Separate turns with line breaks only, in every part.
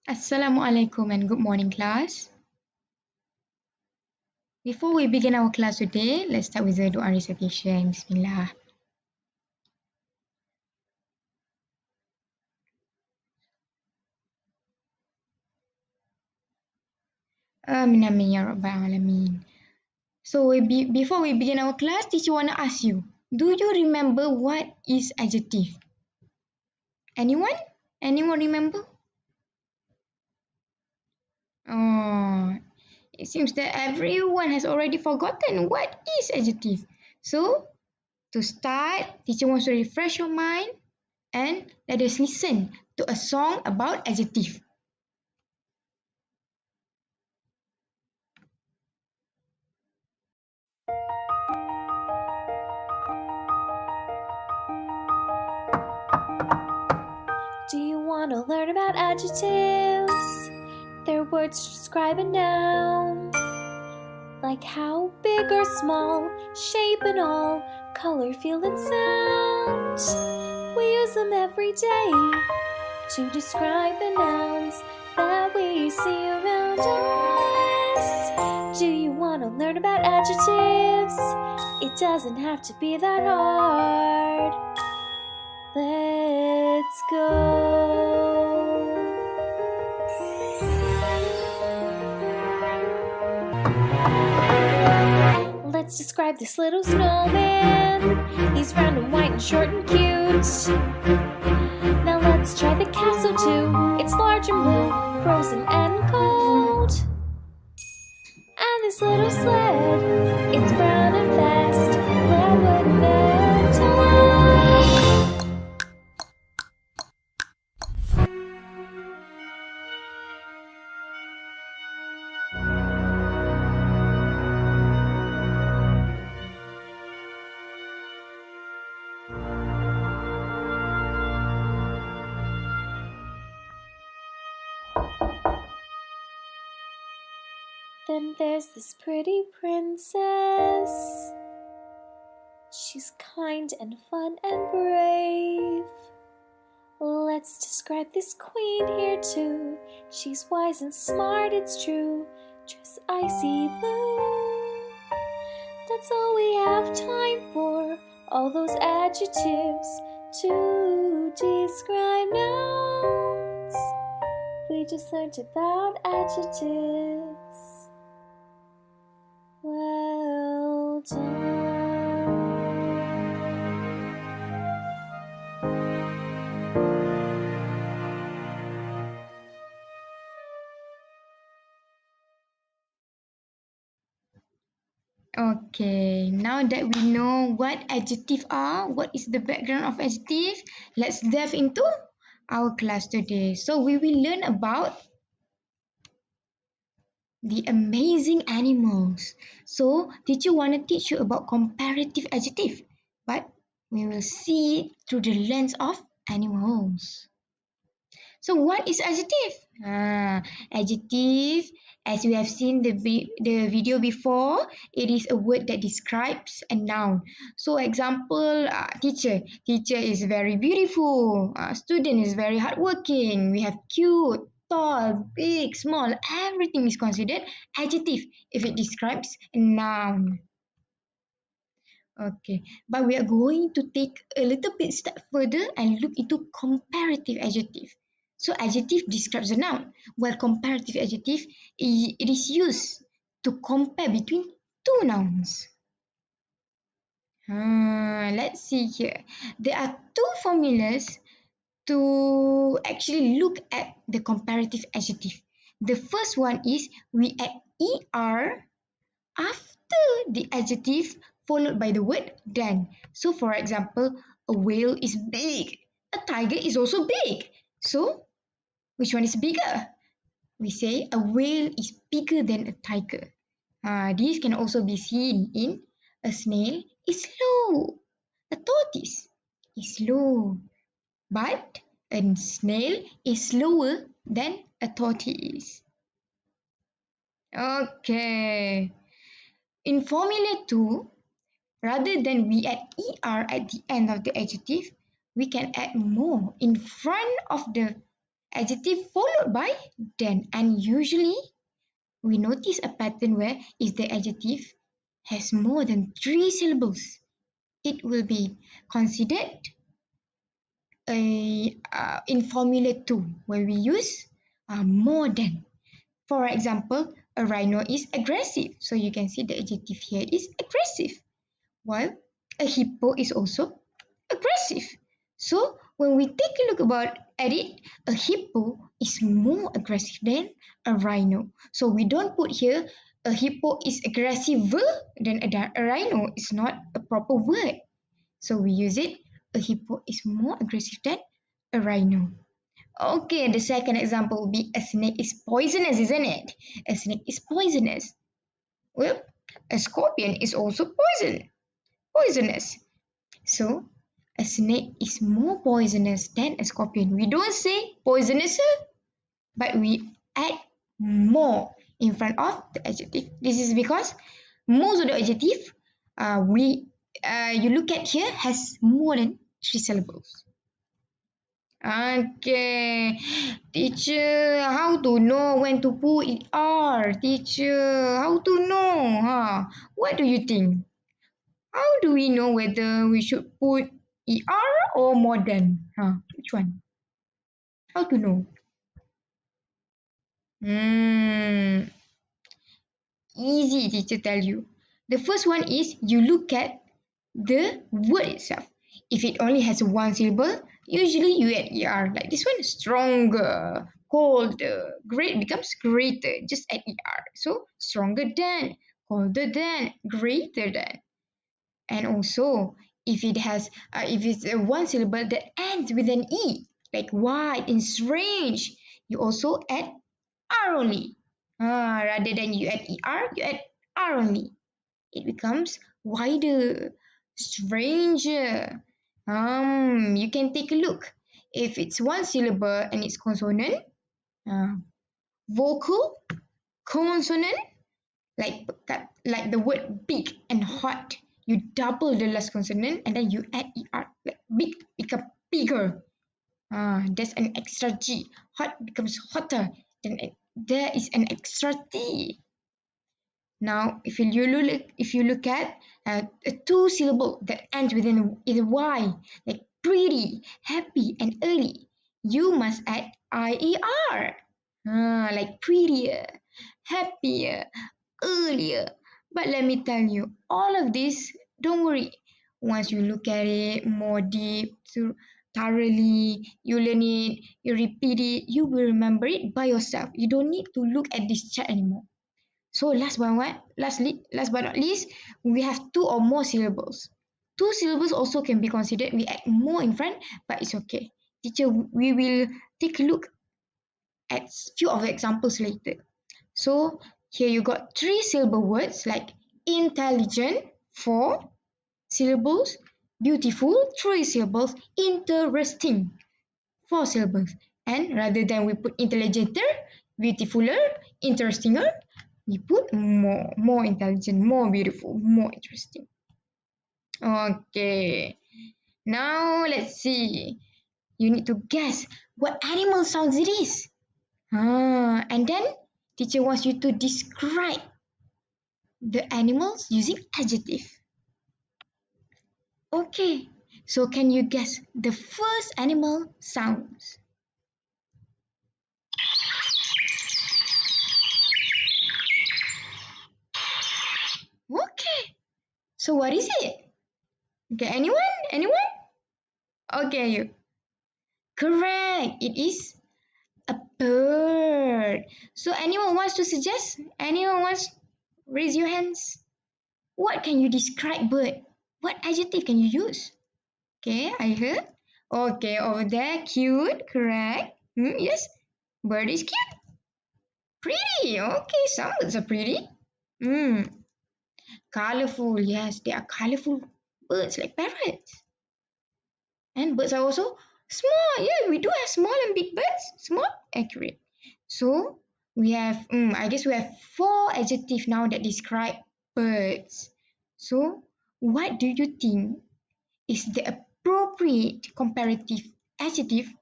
Assalamualaikum and good morning, class. Before we begin our class today, let's start with the doa recitation. Bismillah. Amin amin ya rabbal alamin. So before we begin our class, teacher want to ask you, do you remember what is adjective? Anyone? Anyone remember? Oh, it seems that everyone has already forgotten what is adjective. So, to start, teacher wants to refresh your mind and let us listen to a song about adjective.
Do you want to learn about adjectives? They're words to describe a noun. Like how big or small, shape and all, color, feel and sound. We use them every day to describe the nouns that we see around us. Do you want to learn about adjectives? It doesn't have to be that hard. Let's go. Let's describe this little snowman. He's round and white and short and cute. Now let's try the castle too. It's large and blue, frozen and cold. And this little sled, it's brown and fast. Glad when they're told. Then there's this pretty princess. She's kind and fun and brave. Let's describe this queen here too. She's wise and smart, it's true. Dress icy blue. That's all we have time for. All those adjectives to describe nouns. We just learned about adjectives. Well done.
Okay, now that we know what adjective are, what is the background of adjective, let's delve into our class today. So we will learn about the amazing animals. So teacher want to teach you about comparative adjective, but we will see it through the lens of animals. So what is adjective? Adjective, as we have seen the video before, it is a word that describes a noun. So example, teacher. Teacher is very beautiful. Student is very hardworking. We have cute, tall, big, small. Everything is considered adjective if it describes a noun. Okay, but we are going to take a little bit step further and look into comparative adjective. So adjective describes a noun, while comparative adjective it is used to compare between two nouns. Let's see here. There are two formulas to actually look at the comparative adjective. The first one is we add er after the adjective followed by the word than. So for example, a whale is big. A tiger is also big. So which one is bigger? We say a whale is bigger than a tiger. This can also be seen in a snail is slow. A tortoise is slow. But a snail is slower than a tortoise. Okay. In Formula 2, rather than we add er at the end of the adjective, we can add more in front of the adjective followed by then. And usually we notice a pattern where if the adjective has more than 3 syllables, it will be considered in Formula 2 where we use more than. For example, a rhino is aggressive. So you can see the adjective here is aggressive. While a hippo is also aggressive. So when we take a look at it, a hippo is more aggressive than a rhino. So we don't put here a hippo is aggressive than a rhino. It's not a proper word. So we use it, a hippo is more aggressive than a rhino. Okay, the second example will be a snake is poisonous, isn't it? A snake is poisonous. Well, a scorpion is also poisonous. So, a snake is more poisonous than a scorpion. We don't say poisonous, but we add more in front of the adjective. This is because most of the adjective you look at here has more than 3 syllables. Okay, teacher, how to know when to put ER? Teacher, how to know? What do you think? How do we know whether we should put ER or modern? Which one? How to know? Hmm, easy, teacher tell you. The first one is you look at the word itself. If it only has one syllable, usually you add ER. Like this one, stronger, colder, great becomes greater. Just add ER. So stronger than, colder than, greater than. And also, if it's a one syllable that ends with an E, like wide and strange, you also add R only. Rather than you add ER, you add R only. It becomes wider, stranger. You can take a look. If it's one syllable and it's consonant, uh, vocal, consonant, like like the word big and hot. You double the last consonant and then you add er. Like big become bigger. There's an extra G. Hot becomes hotter. Then there is an extra T. Now, if you look at a two syllable that ends with an Y, like pretty, happy, and early, you must add IER. Like prettier, happier, earlier. But let me tell you, all of this, don't worry. Once you look at it more deep, thoroughly, you learn it, you repeat it, you will remember it by yourself. You don't need to look at this chart anymore. So last but not least, we have two or more syllables. Two syllables also can be considered. We add more in front, but it's okay. Teacher, we will take a look at few of the examples later. So here you got three syllable words like intelligent, four syllables, beautiful, three syllables, interesting, four syllables. And rather than we put intelligenter, beautifuler, interestinger, we put more intelligent, more beautiful, more interesting. Okay. Now let's see. You need to guess what animal sounds it is. And then teacher wants you to describe the animals using adjective. Okay. So can you guess the first animal sounds? Okay. So what is it? Okay, anyone? Anyone? Okay, you. Correct. It is a bird. So anyone wants to suggest? Anyone wants? Raise your hands. What can you describe bird? What adjective can you use? Okay, I heard. Okay, over there, cute. Correct. Yes, bird is cute. Pretty. Okay, some birds are pretty. Hmm. Colorful. Yes, they are colorful birds like parrots. And birds are also small. Yeah, we do have small and big birds. Small, accurate. So we have, I guess we have four adjectives now that describe birds. So what do you think is the appropriate comparative adjective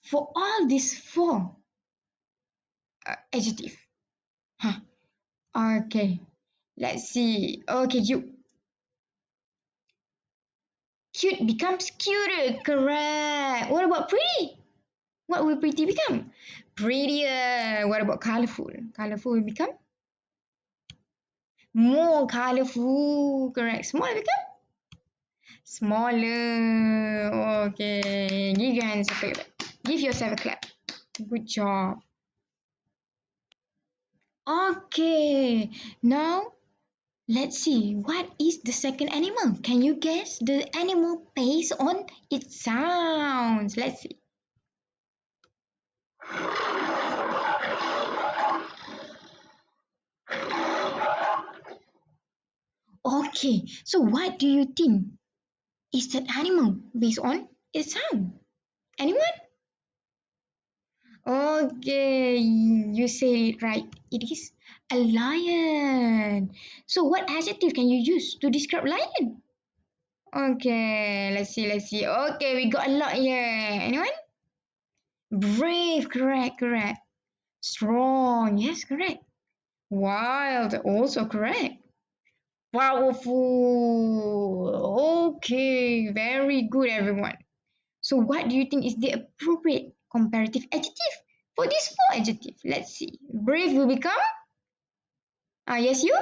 for all these four adjective. Huh. Okay. Let's see. Okay, you. Cute becomes cuter. Correct. What about pretty? What will pretty become? Prettier. What about colorful? Colorful will become more colorful. Correct. Small become smaller. Okay. Give your hands a clap. Give yourself a clap. Good job. Okay. Now let's see. What is the second animal? Can you guess the animal based on its sounds? Let's see. Okay. So what do you think is that animal based on its sound? Anyone? Okay, you say it right. It is a lion. So what adjective can you use to describe lion? Okay, let's see. Okay, we got a lot here. Anyone? Brave, correct, correct. Strong, yes, correct. Wild, also correct. Powerful. Okay, very good, everyone. So, what do you think is the appropriate comparative adjective for these four adjectives? Let's see. Brave will become. Yes, you.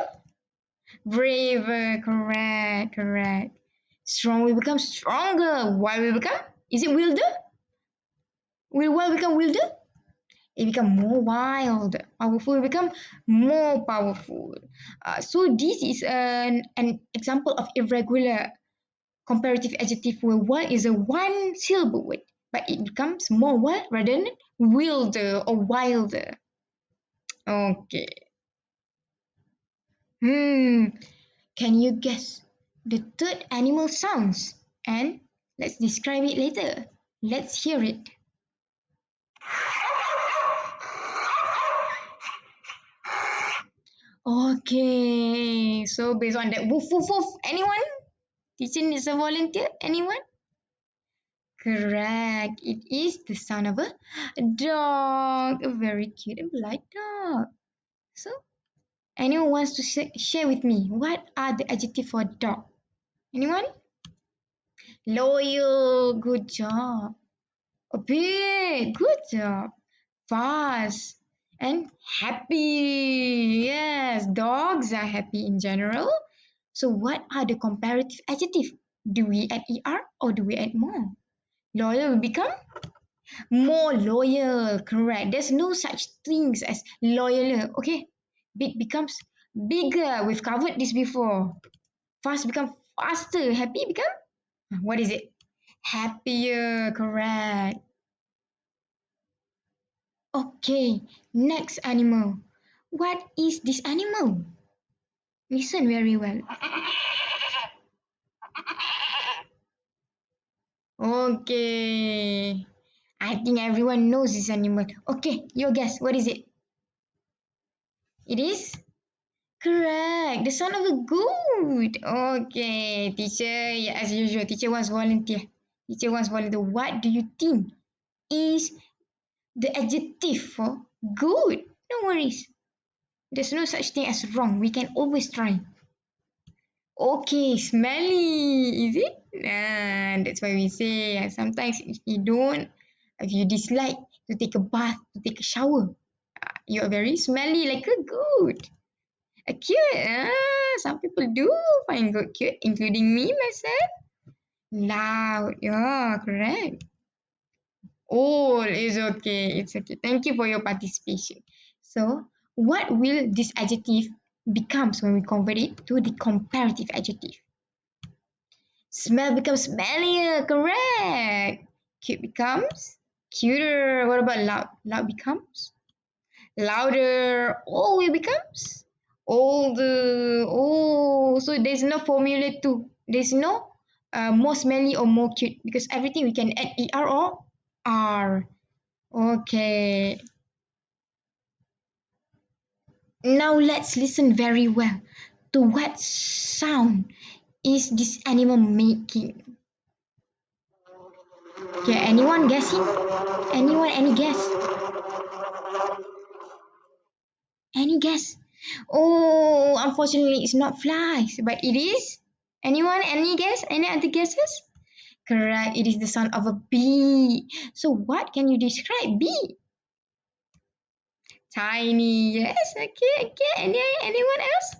Braver, correct, correct. Strong will become stronger. Wild will become. Is it wilder? Will wild become wilder? It become more wild. Powerful will become more powerful. So this is an example of irregular comparative adjective where wild is a one syllable word, but it becomes more wild rather than wilder or wilder. Okay. Can you guess the third animal sounds? And let's describe it later. Let's hear it. Okay, so based on that, woof woof woof. Anyone? Teacher needs a volunteer. Anyone? Correct. It is the sound of a dog, a very cute and polite dog. So, anyone wants to share with me what are the adjectives for dog? Anyone? Loyal. Good job. Big. Good job. Fast and happy. Yes, dogs are happy in general. So, what are the comparative adjectives? Do we add er or do we add more? Loyal will become more loyal. Correct. There's no such things as loyaler. Okay. Big becomes bigger. We've covered this before. Fast become faster. Happy become what is it? Happier. Correct. Okay. Next animal. What is this animal? Listen very well. Okay. I think everyone knows this animal. Okay, your guess. What is it? It is correct. The son of a goat. Okay, teacher. Yeah, as usual, teacher wants volunteer. Teacher wants volunteer. What do you think is the adjective for good? No worries. There's no such thing as wrong. We can always try. Okay, smelly. Is it? That's why we say sometimes if you dislike to take a bath, to take a shower, you're very smelly like a goat. Cute. Some people do find goat cute, including me myself. Loud. Yeah, correct. All is okay. It's okay. Thank you for your participation. So, what will this adjective becomes when we convert it to the comparative adjective? Smell becomes smellier. Correct. Cute becomes cuter. What about loud? Loud becomes louder. Oh, it becomes older. Oh, so there's no formula too. There's no more smelly or more cute because everything we can add er or r. Okay. Now let's listen very well to what sound is this animal making. Okay, anyone guessing? Anyone, any guess? Any guess? Oh, unfortunately, it's not flies, but it is. Anyone, any guess? Any other guesses? Correct, it is the sound of a bee. So, what can you describe bee? Tiny, yes, okay. Anyone else?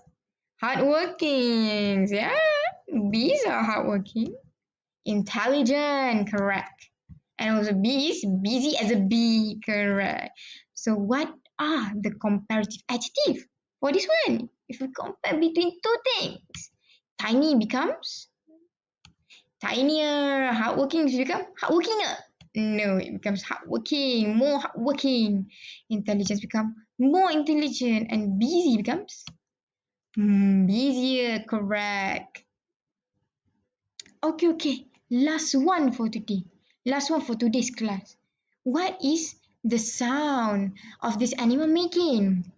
Hardworking, yeah. Bees are hardworking. Intelligent, correct. And also bee is busy as a bee, correct. So what are the comparative adjective for this one? If we compare between two things, tiny becomes tinier, hardworking become hardworkinger. No, it becomes hardworking, more hardworking. Intelligence become more intelligent, and busy becomes busier, correct. Okay. Last one for today. Last one for today's class. What is the sound of this animal making?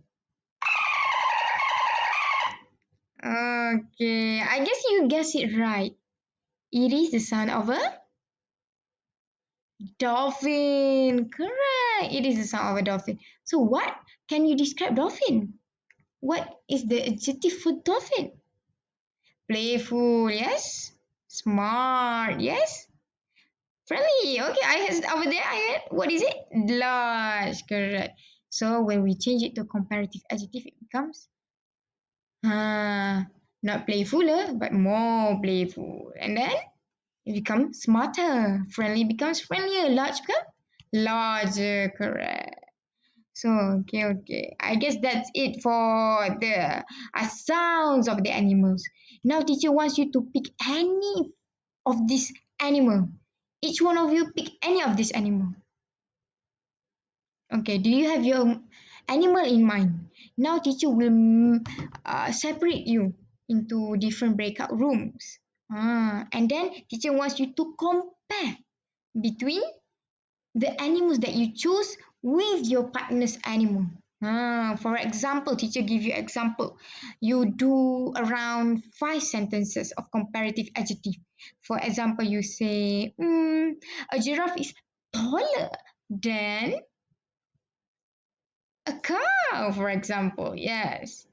Okay, I guess you guessed it right. It is the sound of a dolphin. Correct. It is the sound of a dolphin. So what can you describe dolphin? What is the adjective for dolphin? Playful, yes. Smart, yes. Friendly. Okay, I had over there. I had what is it? Large. Correct. So when we change it to comparative adjective, it becomes not playful, but more playful. And then it becomes smarter. Friendly becomes friendlier. Large becomes larger. Correct. So okay. I guess that's it for the sounds of the animals. Now teacher wants you to pick any of this animal. Each one of you pick any of this animal. Okay, do you have your animal in mind? Now teacher will separate you into different breakout rooms. And then teacher wants you to compare between the animals that you choose with your partner's animal. For example, teacher give you example. You do around 5 sentences of comparative adjective. For example, you say, a giraffe is taller than a cow, for example. Yes.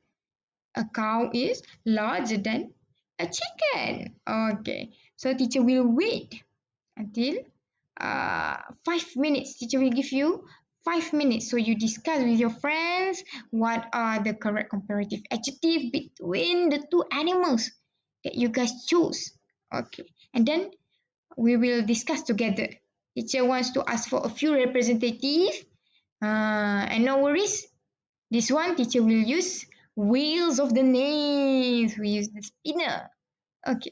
A cow is larger than a chicken. Okay. So teacher will wait until 5 minutes. Teacher will give you 5 minutes. So you discuss with your friends what are the correct comparative adjective between the two animals that you guys choose. Okay. And then we will discuss together. Teacher wants to ask for a few representatives. And no worries. This one teacher will use wheels of the names. We use the spinner. Okay.